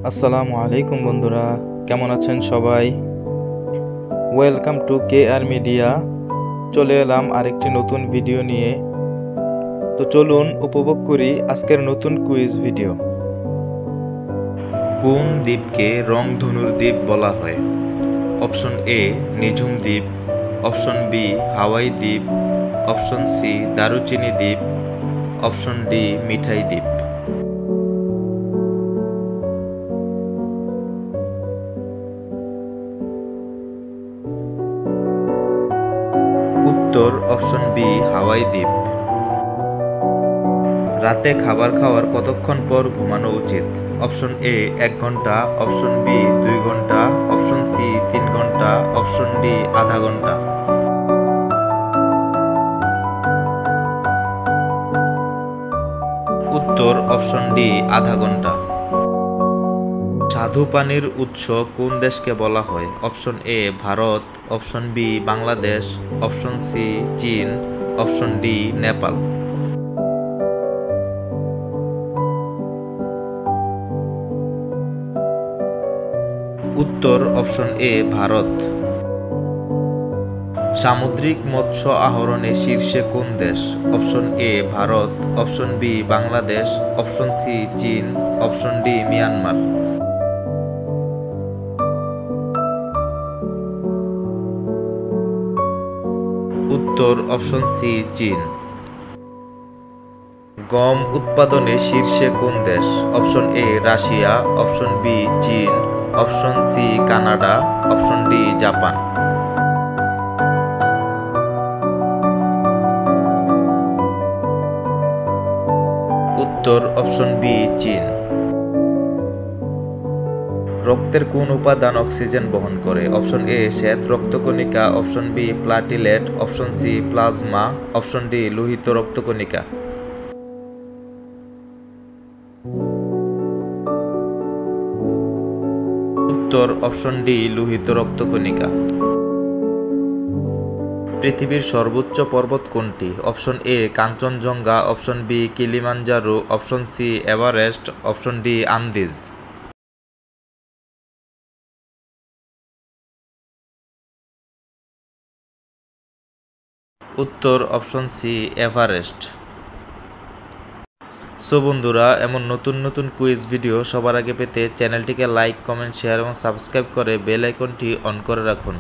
আসসালামু আলাইকুম বন্ধুরা, কেমন আছেন সবাই? Welcome to KR media. চলে এলাম আরেকটি নতুন ভিডিও নিয়ে। তো চলুন উপভোগ করি আজকের নতুন কুইজ ভিডিও। কোন দ্বীপকে রংধনুর দ্বীপ বলা হয়? অপশন এ নিঝুম দ্বীপ, অপশন বি হাওয়াই দ্বীপ, অপশন সি দারুচিনি দ্বীপ, অপশন ডি মিঠাই দ্বীপ। উত্তর অপশন বি হাওয়াই দ্বীপ। রাতে খাবার খাওয়ার কতক্ষণ পর ঘুমানো উচিত? অপশন এ 1 ঘন্টা, অপশন বি 2 ঘন্টা, অপশন সি 3 ঘন্টা, অপশন ডি আধা ঘন্টা। উত্তর অপশন ডি আধা ঘন্টা। স্বাদু পানির উৎস কোন দেশকে বলা হয়? Option A Bharat, option B Bangladesh, option C চীন, অপশন ডি নেপাল। উত্তর অপশন এ ভারত। সামুদ্রিক মৎস্য আহরণে শীর্ষে কোন দেশ? Option A Bharat, option B Bangladesh, option C চীন, অপশন ডি মিয়ানমার। উত্তর অপশন সি চীন। গম উৎপাদনে শীর্ষে কোন দেশ? Option A Russia, option B চীন, option C Canada, option D Japan. উত্তর অপশন বি চীন। রক্তের কোন উপাদান অক্সিজেন বহন করে? অপশন এ শ্বেত রক্তকণিকা, option B platelet, option C plasma, option D লোহিত রক্তকণিকা। উত্তর অপশন ডি লোহিত রক্তকণিকা। পৃথিবীর সর্বোচ্চ পর্বত কোনটি? Option A Kanchenjunga, option B Kilimanjaro, option C Everest, option D Andes. উত্তর অপশন সি এভারেস্ট। সো বন্ধুরা, এমন নতুন নতুন কুইজ ভিডিও সবার আগে পেতে চ্যানেলটিকে লাইক, কমেন্ট, শেয়ার এবং সাবস্ক্রাইব করে বেল আইকনটি অন করে রাখুন।